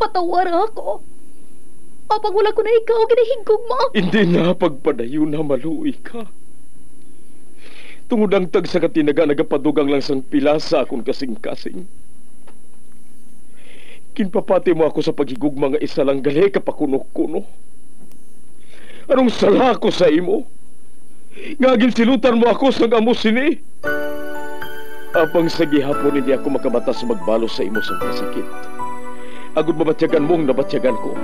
Patawar ako. Apag wala ko na ikaw, ginahigog mo. Hindi na pagpadayon na maluoy ka. Tungod ang tag sa katinaga nagapadugang lang sang pilasa akong kasing-kasing. Kinpapati mo ako sa paghigugma nga isa lang gali kapakuno-kuno. Anong sala ko sa imo? Ngagin silutan mo ako sa amo sini. Apang sa gihapon hindi ako makabatas magbalo sa imo sa kasakit. Agud mabatyagan mong nabatyagan ko.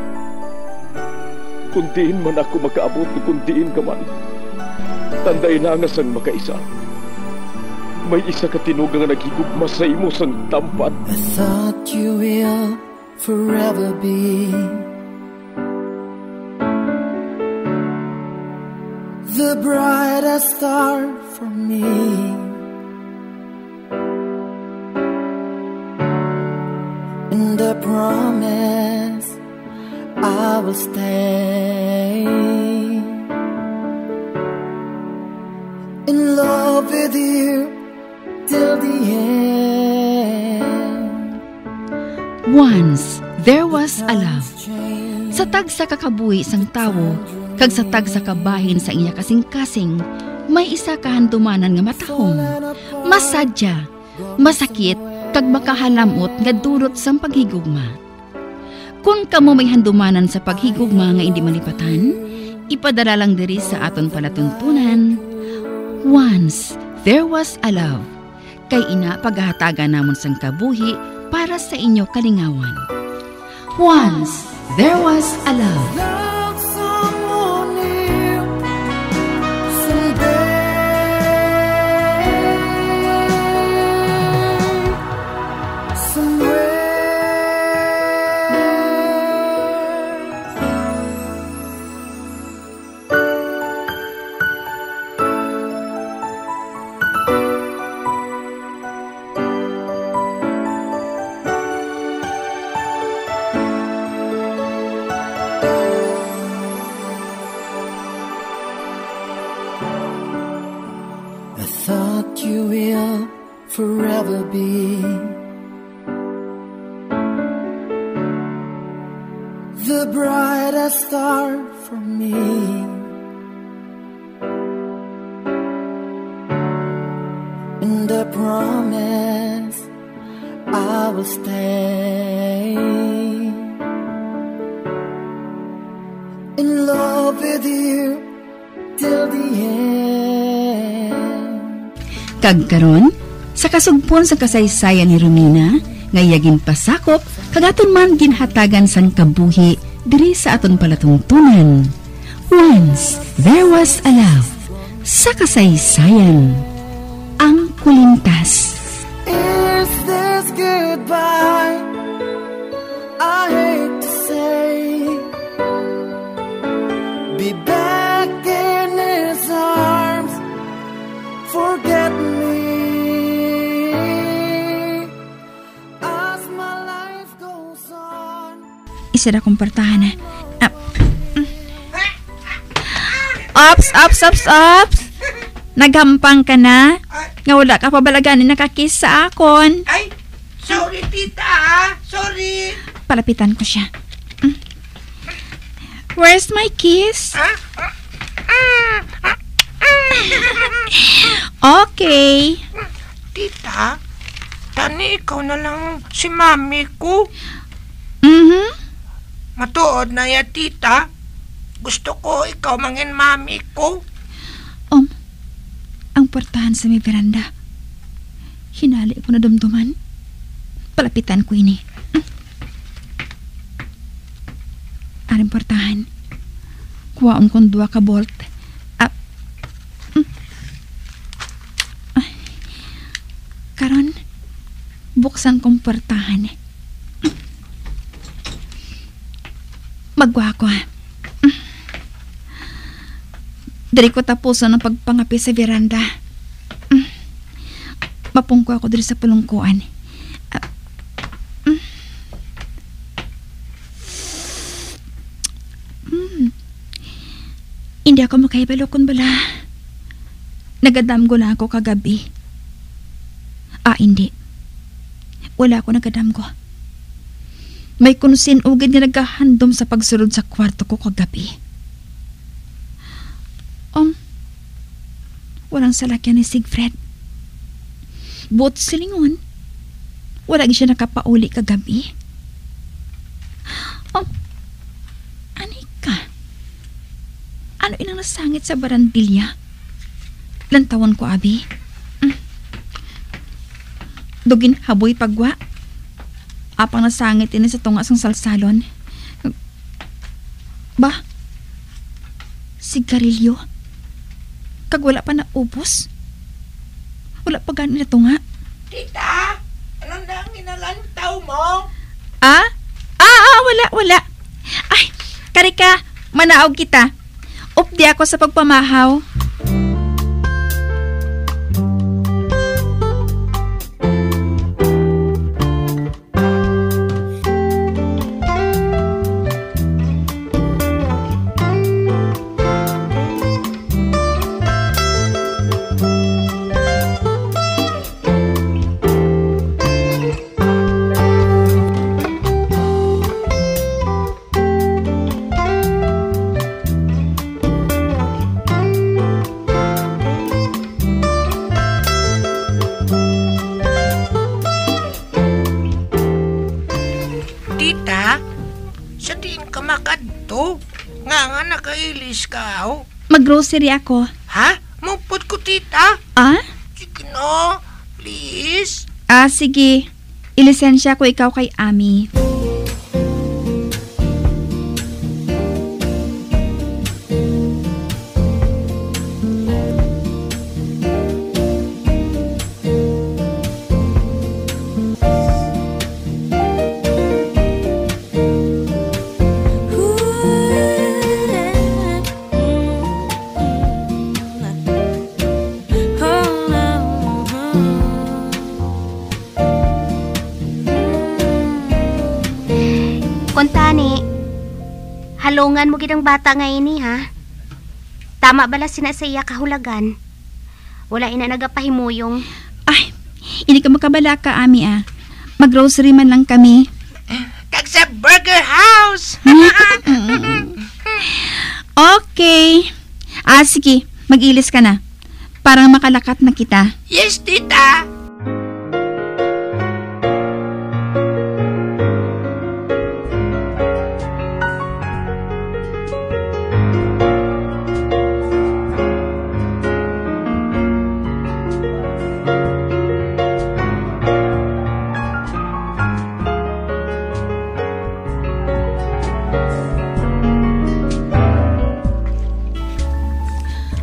Kundiin man ako makaabot, kundiin ka man. Tanday na nga sang makaisa. May isa ka tinugang nga naghigugma sa imo sang tampad. I thought you will forever be the brightest star for me. And I promise I will stay in love with you till the end. Once there was a love. Sa tag sa kakabuhi sang tawo, kag sa tag sa kabahin sa iya kasing-kasing, may isa kahandumanan nga matahong, masadya, masakit, kag makahalamot nga durot sang paghigugma. Kung kamo may handumanan sa paghigugma nga hindi malipatan, ipadala lang diri sa aton palatuntunan. Once there was a love. Kay ina paghahatagan namon sang kabuhi para sa inyo kalingawan. Once there was a love. Forever be the brightest star for me. And I promise I will stay in love with you till the end. Kagkaron sa kasugpon sa kasaysayan ni Romina, ngayagin pasakop, kagaton man ginhatagan sang kabuhi, diri sa aton palatungtunan. Once there was a love, sa kasaysayan, ang kulintas. Is this goodbye? I hate to say, be back in his arms, forget me. Isa na kumpartahan na. Ops! Naghampang ka na? Nga wala ka pabalaganin nakakiss sa akon. Ay! Sorry, tita! Sorry! Palapitan ko siya. Where's my kiss? Okay. Tita, tani ikaw na lang si mami ko. Matuod na ya, tita. Gusto ko ikaw mangin mami ko. Ang portahan sa may veranda. Hinali ko na dumduman. Palapitan ko ini. Aring portahan. Kuwaon kong 2 ka bolt. Karon, buksan kong portahan. Magwa ko ha. Dari ko tapusan ang pagpangapi sa veranda. Mapungko ako dari sa pulungkuan. Hindi ako makahibalokon bala. Nagadamgo lang ako kagabi. Hindi. Wala ako nagadamgo. May kunsin ugid nga nagkahandom sa pagsulod sa kwarto ko kagabi. Walang salakyan ni Sigfred. Buot silingon. Wala siya nakapauli kagabi. Anika. Ano inang nasangit sa barandilya? Lantawan ko, abi. Dugin haboy pagwa. Apang nasangit ini sa tungas ng salsalon. Ba? Sigarilyo? Kag wala pa na ubos? Wala pa gano'n na tunga? Tita, anong na ang inalantaw mo? Wala. Ay, karika, manaog kita. Updi ako sa pagpamahaw. Nakailis ka, oh. Mag-grocery ako. Ha? Mupod ko, tita. Sige no, please. Sige. Ilisensya ko ikaw kay Ami. Halungan mo gidang bata ngayon ni, ha? Tama bala sinasaya kahulagan. Wala ina nagapahimuyong. Ay, hindi ka makabala ka, Ami, Mag-grocery man lang kami. Kag sa Burger House! Okay. Sige, mag-ilis ka na. Parang makalakat na kita. Yes, tita.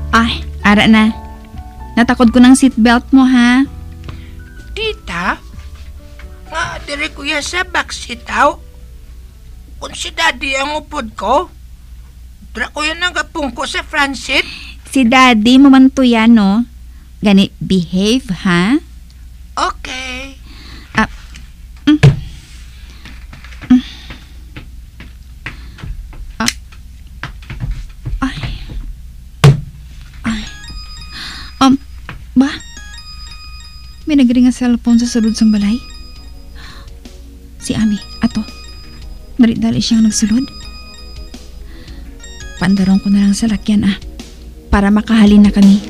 Ay, ara na. Natakod ko ng seatbelt mo, ha? Tita, nga dire kuya sa backseat aw. Kung si daddy ang upod ko, dra ko yan nagapong ko sa front seat. Si daddy mo man to yan, no? Gani, behave, ha? Okay. Ba? May nagring nga cellphone sa sulod sang balay? Si Ami, ato. Dali-dali siyang nagsulod. Pandarong ko na lang sa lakyan, para makahalin na kami.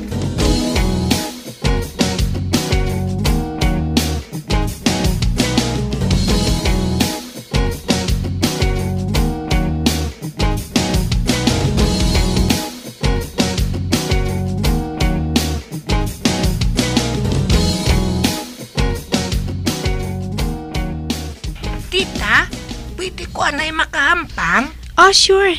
Tita, pwede ko anay makahampang? Oh, sure.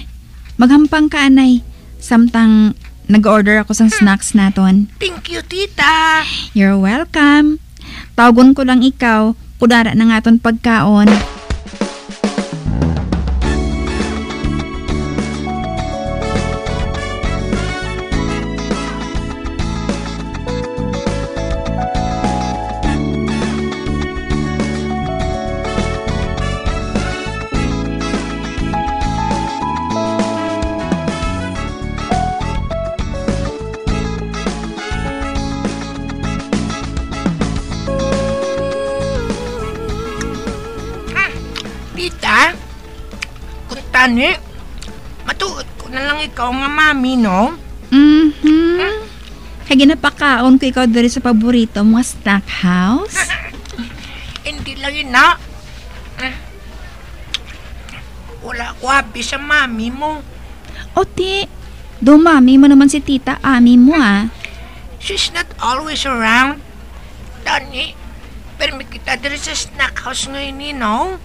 Maghampang ka, anay. Samtang nag-order ako sang snacks naton. Thank you, tita. You're welcome. Tawagon ko lang ikaw. Kudara na nga ton pagkaon. Tita, kung tani, matuot ko na lang ikaw nga mami, no? Kaya ginapakaon ko ikaw dali sa paborito mo snack house. Hindi lang yun na. Wala ko happy sa mami mo. O ti, dumami mo naman si Tita Ami mo She's not always around. Tani, permit kita dali sa snack house ngayon, no?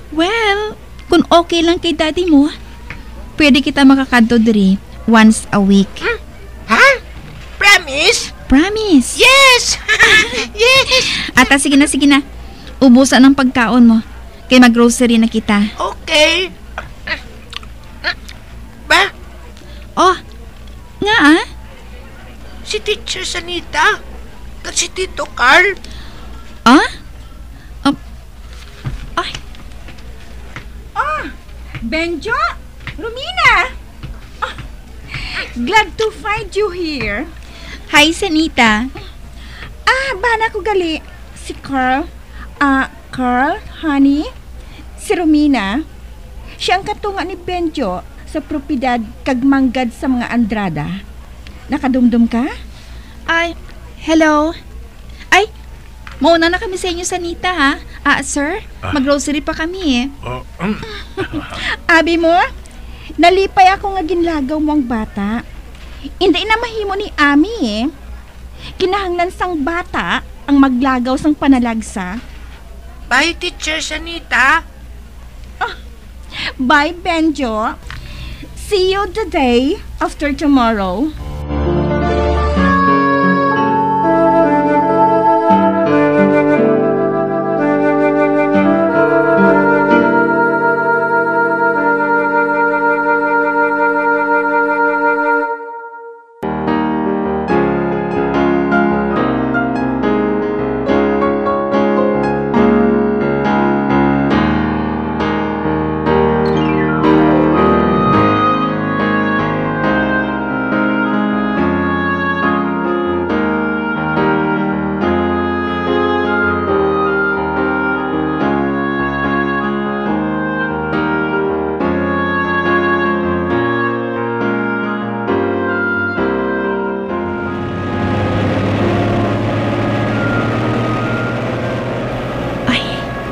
Well, kung okay lang kay daddy mo, pwede kita makakadto diri once a week. Ha? Promise? Promise. Yes! Yes! Ata, sige na. Ubusan ng pagkaon mo. Kay mag-grocery na kita. Okay. Ba? Oh, nga Si Teacher Sanita. At si Tito Carl. Ay. Benjo? Romina? Glad to find you here. Hi, Sanita. Bana ko gali. Si Carl. Carl, honey. Si Romina. Siya ang katunga ni Benjo sa propiedad kag manggad sa mga Andrada. Nakadumdum ka? Ay, hello. Ay, mauna na kami sa inyo, Sanita, ha? Sir, mag-grocery pa kami, Abi mo, nalipay ako nga ginlagaw mo ang bata. Hindi na mahimo ni Ami, Kinahanglan sang bata ang maglagaw sang panalagsa. Bye, Teacher Sanita. Bye, Benjo. See you the day after tomorrow.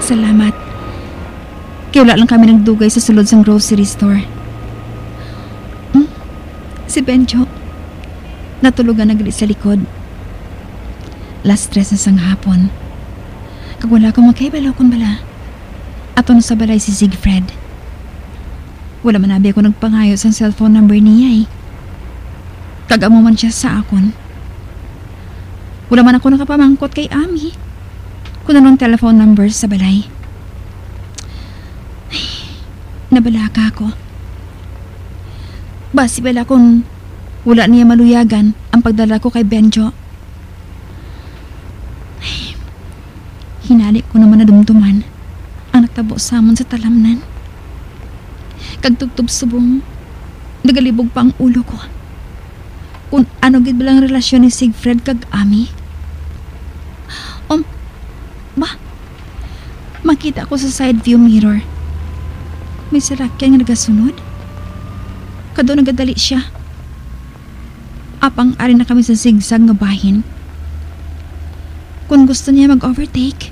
Salamat. Kaya wala lang kami nagdugay sa sulod sang grocery store. Si Benjo, natulugan na gali sa likod. Last stress na sang hapon. Kag wala ko magkaibalaw kon bala. Ato sa balay si Siegfried. Wala man abi ako nagpangayo sa cellphone number niya Kag-amo man siya sa akon. Wala man ako nakapamangkot kay Ami. Kung anong telephone number sa balay. Ay, nabalaka ako. Basi bala kung wala niya maluyagan ang pagdala ko kay Benjo. Ay, hinali ko naman na dumduman ang nagtabo sa amon sa talamnan. Kagtubtub subong, nagalibog pa ang ulo ko. Kung ano gid balang relasyon ni Siegfried kag Ami. Makita ko sa side view mirror. May salakyan nga nagasunod. Kado nagadali siya. Apang ari na kami sa zigzag nga bahin. Kung gusto niya mag-overtake,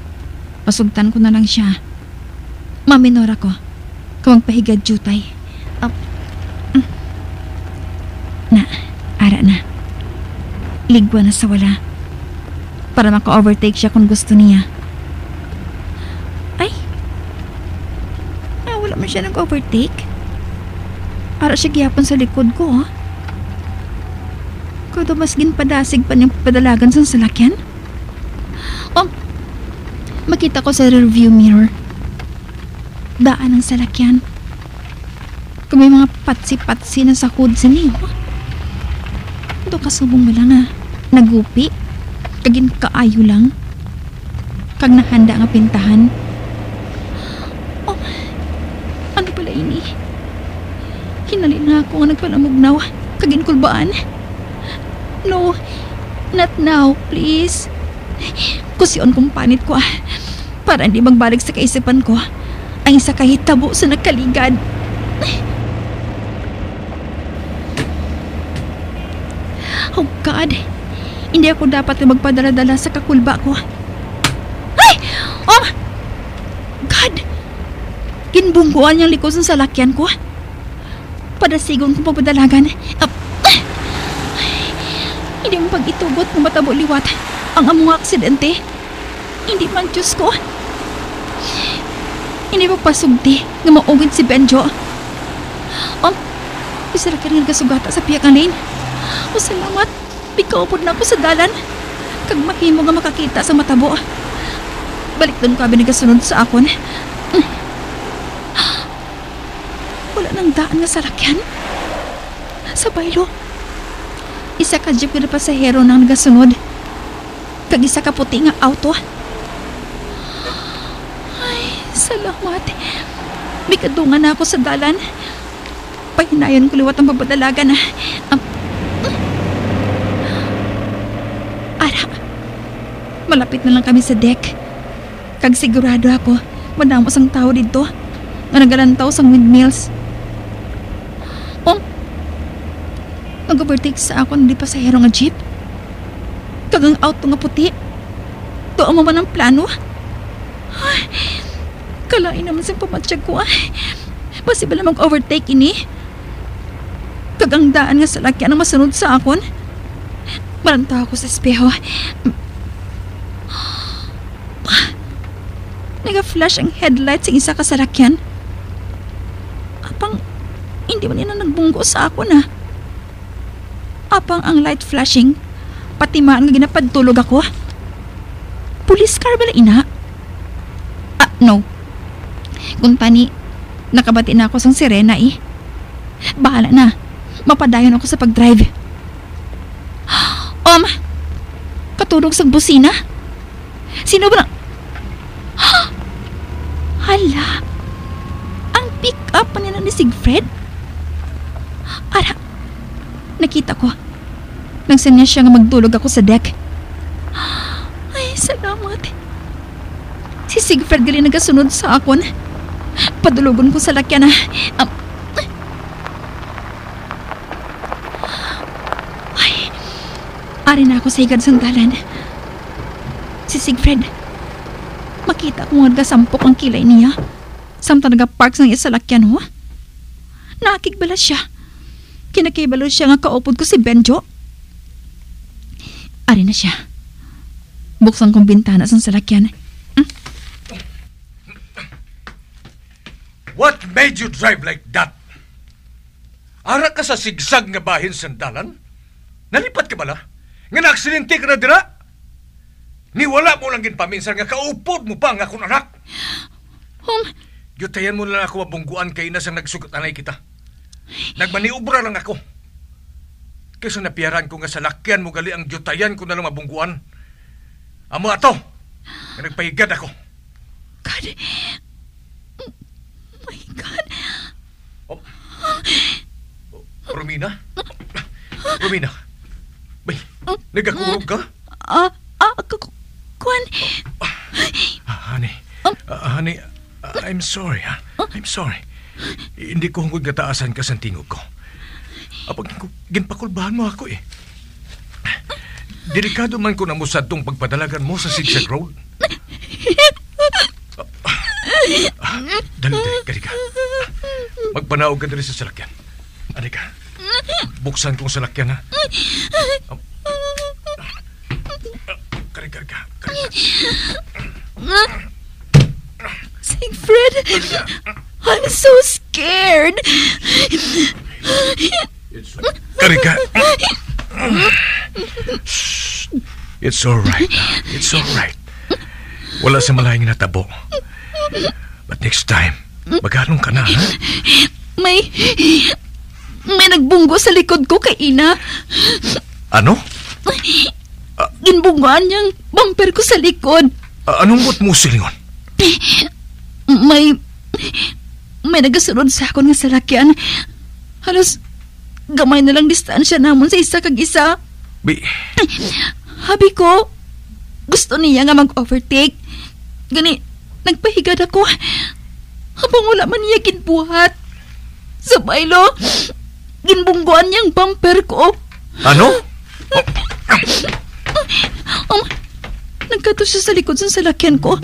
pasugtan ko na lang siya. Maminor ako. Kung magpahigad jutay. Ara na. Ligwa na sa wala. Para maka-overtake siya kung gusto niya. Wala man siya nag-overtake. Ara siya gihapon sa likod ko, Kado mas ginpadasig pa niyang padalagan sa salakyan. Makita ko sa rearview mirror. Daan ng salakyan. Kung may mga patsi-patsi na sa hood sa niyo. Ito kasubong mo lang nagupi. Kagin kaayo lang. Kag nahanda nga pintahan. Ano pala ini? Hinali na ako nga nagpalamugnaw. Kaginkulbaan. No, not now, please. Kusion kong panit ko Para hindi magbalik sa kaisipan ko ang isa kahitabo sa nagkaligad. Oh God, hindi ako dapat na magpadala-dala sa kakulba ko. Ay! Oh! God! Ginbungguan niyang likod sa salakyan ko. Padasigon kong papadalagan. Hindi mo pag-itugot na matabo liwat ang among aksidente. Hindi man Diyos ko. Hindi mo pasugdi na maugid si Benjo. Isara ka rin nagkasugata sa piyak ng lane. O salamat, bikaupod na ako sa dalan. Kag mahimo nga makakita sa matabo. Balik doon ka binagasunod sa akon. Wala nang daan nga sarakyan. Sa baylo, isa ka jeep na pasahero nang nagasunod. Kag isa ka puti nga auto. Ay, salamat. May kadungan na ako sa dalan. Pahinayon ko liwat ang papadalagan. Ara, malapit na lang kami sa deck. Kag sigurado ako, madamos ang tao dito nga nagalantaw sa windmills. Nag-overtake sa ako hindi pasahero nga jeep. Kag ang auto nga puti. Doon mo man ang plano. Ay, kalain naman sa pamatsyag ko. Basi ba lang mag-overtake ini? Kag ang daan nga sa lakyan ang masunod sa akon. Maranta ako sa espeho. Nag-flash ang headlights ng isa ka sa lakyan. Apang hindi man yan nagbunggo sa akon Apang ang light flashing, pati maan nga ginapadtulog ako. Police car bala ina? No. Kung tani, nakabati na ako sang sirena Bahala na. Mapadayon ako sa pag-drive. Katulog sang busina? Sino ba Hala, ang pick-up pa nila ni Sigfred? Ara, nakita ko. Nagsanya siya nga magdulog ako sa deck. Ay, salamat. Si Sigfred gali nagasunod sa akon. Padulogon ko sa lakyan Ay, ari na ako sa higad sandalan. Si Sigfred, makita ko nga sampok ang kilay niya. Samtang nagapark sa iya sa lakyan Nakigbala siya. Kinakibalo siya nga kaupod ko si Benjo. Ari na siya. Buksan kong bintana sa salakyan. What made you drive like that? Ara ka sa sigsag nga bahin sandalan? Nalipat ka bala? Nga na-aksidente ka na dira? Niwala mo lang ginpaminsan nga kaupod mo pa nga akong anak. Yutayan mo lang ako mabungguan kay na sang nagsugat-anay kita. Nagmaniubra lang ako. Kaysa napiyaran ko nga sa lakyan mo gali ang yutayan ko na lang mabungguan. Amo ato, nga nagpahigad ako. God. My God. Romina? Romina? Bay, nagakurog ka? Kwan. Honey, I'm sorry, I'm sorry. Hindi ko hungkod gataasan ka sa tingog ko. Apag ginpakulbahan mo ako Delikado man ko na musad tong pagpadalagan mo sa Zigzag Road. Dali, ka. Magpanaog ka dali sa salakyan. Ano ka? Buksan kong salakyan, ha? Ka. Sigfred, I'm so scared. Karika. It's all right. It's all right. Wala sa malayang natabo. But next time, maghanong ka na, ha? May nagbunggo sa likod ko kay Ina. Ano? Ginbunggoan niyang bumper ko sa likod. Anong buot mo silingon? May nagasunod sa akon nga salakyan. Halos gamay na lang distansya namon sa isa kag isa. Habi ko, gusto niya nga mag-overtake. Gani, nagpahigad ako. Habang wala man niya ginbuhat. Sa baylo, ginbungguan niyang bumper ko. Ano? Nagkato siya sa likod sa salakyan ko.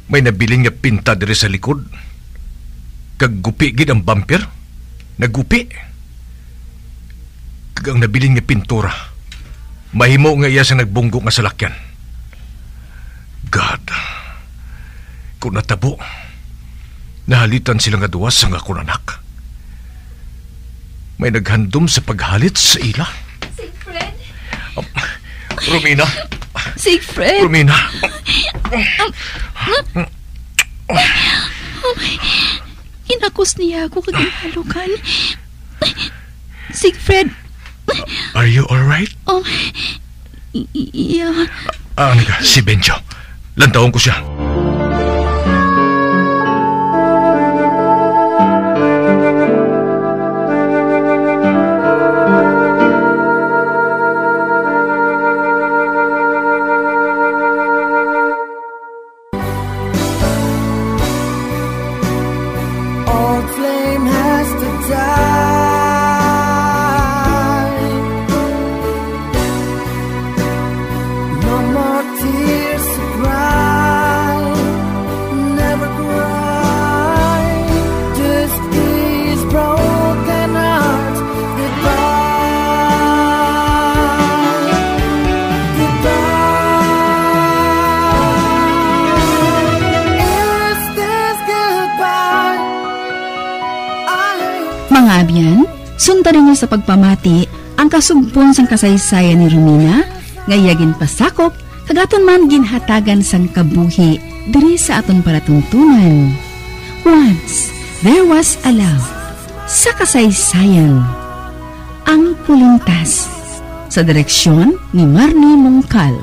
May nabiling nga pinta diri sa likod. Kag gupi gid ang bumper. Nagupi. Kag ang nabiling nga pintura. Mahimo nga iya sa nagbunggo nga salakyan. God. Kung natabo, nahalitan sila nga duwas sa nga akong anak. May naghandom sa paghalit sa ila. Siegfried? Romina? Siegfried? Romina? Inakos niya ako kaginalukan. Siegfried? Are you alright? Yeah. Ano ka, si Benjo. Lantawon ko siya. Mga abyan, sundan niya sa pagpamati ang kasugpon sang kasaysayan ni Romina, ngayagin pasakop, kagaton man ginhatagan sang kabuhi diri sa aton palatuntunan. Once, there was a love sa kasaysayan. Ang Pulintas, sa direksyon ni Marnie Mongcal.